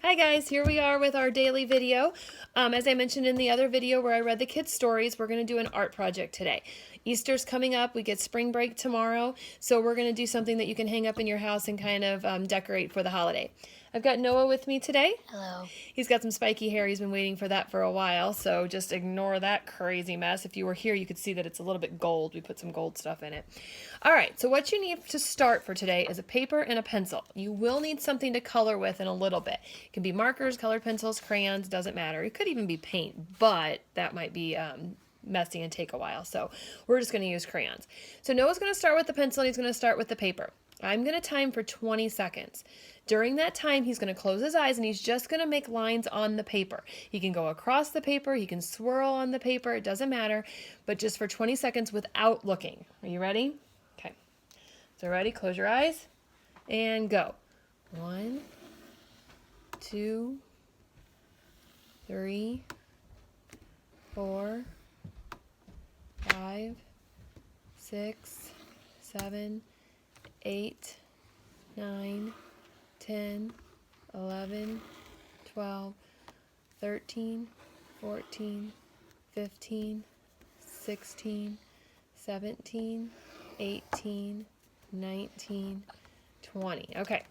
Hi guys, here we are with our daily video. As I mentioned in the other video where I read the kids' stories, we're going to do an art project today. Easter's coming up, we get spring break tomorrow, so we're going to do something that you can hang up in your house and kind of decorate for the holiday. I've got Noah with me today. Hello. He's got some spiky hair, he's been waiting for that for a while, so just ignore that crazy mess. If you were here, you could see that it's a little bit gold. We put some gold stuff in it. Alright, so what you need to start for today is a paper and a pencil. You will need something to color with in a little bit. It can be markers, colored pencils, crayons, doesn't matter. It could even be paint, but that might be messy and take a while, so we're just going to use crayons. So Noah's going to start with the pencil and he's going to start with the paper. I'm going to time for 20 seconds. During that time, he's going to close his eyes and he's just going to make lines on the paper. He can go across the paper, he can swirl on the paper, it doesn't matter, but just for 20 seconds without looking. Are you ready? Okay. So ready? Close your eyes and go. 1, 2, 3, 4, 5, 6, 7, 8, 9, 10, 11, 12, 13, 14, 15, 16, 17, 18, 19, 20. Okay.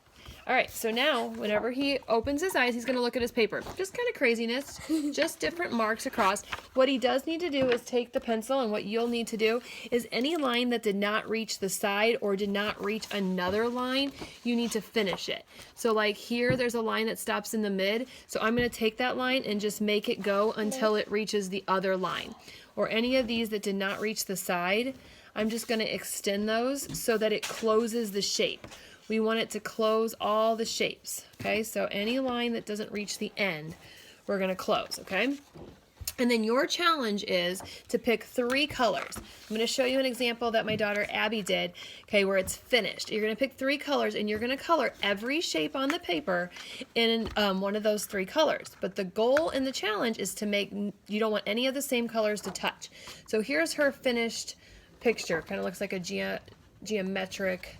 All right, so now whenever he opens his eyes, he's going to look at his paper. Just kind of craziness, just different marks across. What he does need to do is take the pencil, and what you'll need to do is any line that did not reach the side or did not reach another line, you need to finish it. So like here, there's a line that stops in the mid, so I'm going to take that line and just make it go until it reaches the other line. Or any of these that did not reach the side, I'm just going to extend those so that it closes the shape. We want it to close all the shapes, okay? So any line that doesn't reach the end, we're going to close, okay? And then your challenge is to pick 3 colors. I'm going to show you an example that my daughter Abby did, okay, where it's finished. You're going to pick 3 colors, and you're going to color every shape on the paper in one of those 3 colors. But the goal in the challenge is to make, you don't want any of the same colors to touch. So here's her finished picture. Kind of looks like a geometric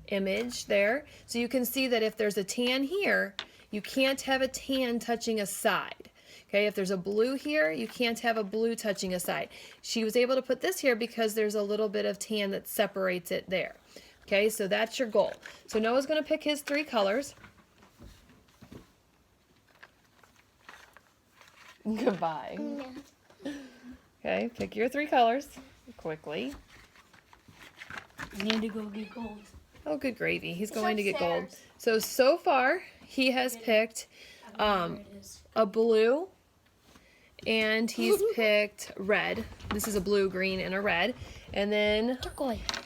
image there. So you can see that if there's a tan here, you can't have a tan touching a side. Okay, if there's a blue here, you can't have a blue touching a side. She was able to put this here because there's a little bit of tan that separates it there. Okay, so that's your goal. So Noah's going to pick his 3 colors. Goodbye. Okay, pick your 3 colors quickly. I need to go get gold. Oh, good gravy. He's going to get gold. So far, he has picked a blue, and he's picked red. This is a blue, green, and a red. And then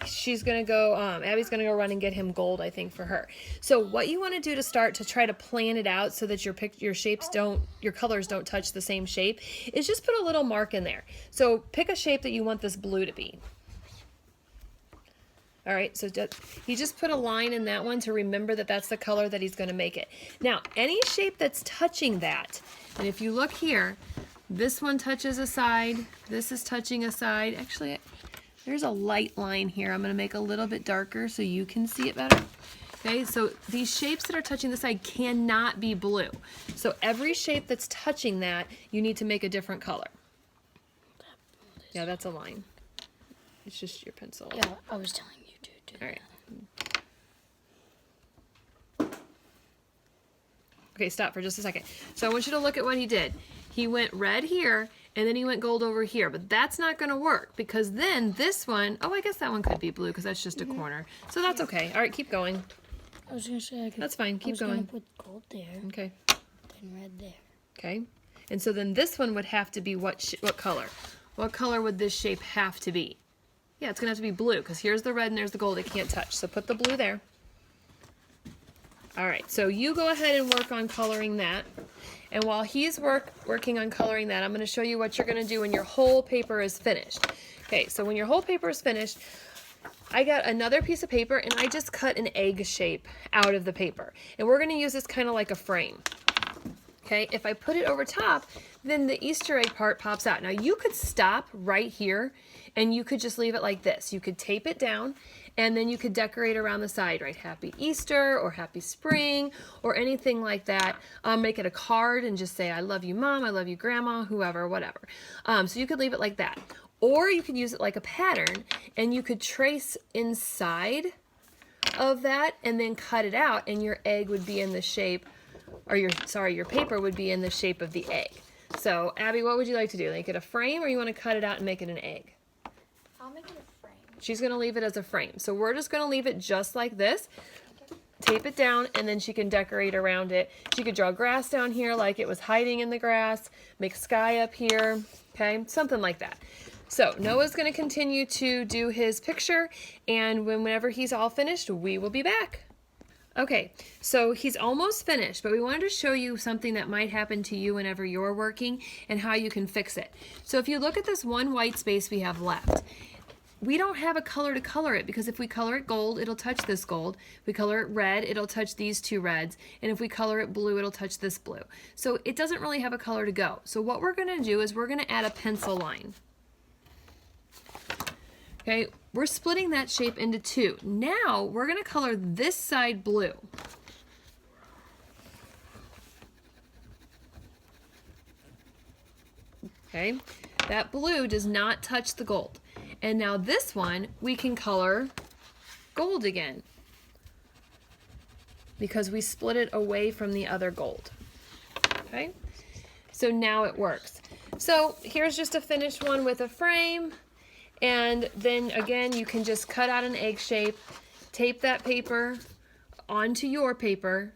she's going to go, Abby's going to go run and get him gold, I think, for her. So what you want to do to start to try to plan it out so that your shapes don't, your colors don't touch the same shape, is just put a little mark in there. So pick a shape that you want this blue to be. All right, so he just put a line in that one to remember that that's the color that he's going to make it. Now, any shape that's touching that, and if you look here, this one touches a side, this is touching a side. Actually, there's a light line here. I'm going to make a little bit darker so you can see it better. Okay, so these shapes that are touching the side cannot be blue. So every shape that's touching that, you need to make a different color. Yeah, that's a line. It's just your pencil. Yeah, I was telling you to do All right. Okay, stop for just a second. So I want you to look at what he did. He went red here, and then he went gold over here. But that's not going to work, because then this one, oh, I guess that one could be blue, because that's just a corner. So that's okay. All right, keep going. I was going to say, that's fine. Keep going. I was going to put gold there. Okay. Then red there. Okay. And so then this one would have to be what color? What color would this shape have to be? Yeah, it's going to have to be blue, because here's the red and there's the gold it can't touch. So put the blue there. All right, so you go ahead and work on coloring that. And while he's working on coloring that, I'm going to show you what you're going to do when your whole paper is finished. Okay, so when your whole paper is finished, I got another piece of paper, and I just cut an egg shape out of the paper. And we're going to use this kind of like a frame. Okay, if I put it over top, then the Easter egg part pops out. Now you could stop right here and you could just leave it like this. You could tape it down and then you could decorate around the side, right? Happy Easter or Happy Spring or anything like that. Make it a card and just say, I love you, Mom, I love you, Grandma, whoever, whatever. So you could leave it like that. Or you could use it like a pattern, and you could trace inside of that and then cut it out, and your egg would be in the shape, or your paper would be in the shape of the egg. So, Abby, what would you like to do? Make it a frame, or you want to cut it out and make it an egg? I'll make it a frame. She's going to leave it as a frame. So we're just going to leave it just like this. Tape it down, and then she can decorate around it. She could draw grass down here like it was hiding in the grass, make sky up here, okay? Something like that. So Noah's going to continue to do his picture, and whenever he's all finished, we will be back. Okay, so he's almost finished, but we wanted to show you something that might happen to you whenever you're working and how you can fix it. So if you look at this one white space we have left, we don't have a color to color it, because if we color it gold, it'll touch this gold. If we color it red, it'll touch these two reds. And if we color it blue, it'll touch this blue. So it doesn't really have a color to go. So what we're going to do is we're going to add a pencil line. Okay, we're splitting that shape into two. Now we're going to color this side blue. Okay, that blue does not touch the gold. And now this one we can color gold again, because we split it away from the other gold. Okay, so now it works. So here's just a finished one with a frame. And then again, you can just cut out an egg shape, tape that paper onto your paper,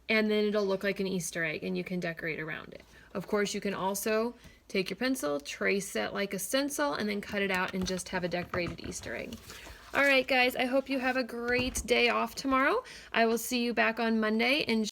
and then it'll look like an Easter egg, and you can decorate around it. Of course, you can also take your pencil, trace it like a stencil, and then cut it out and just have a decorated Easter egg. All right, guys, I hope you have a great day off tomorrow. I will see you back on Monday. Enjoy.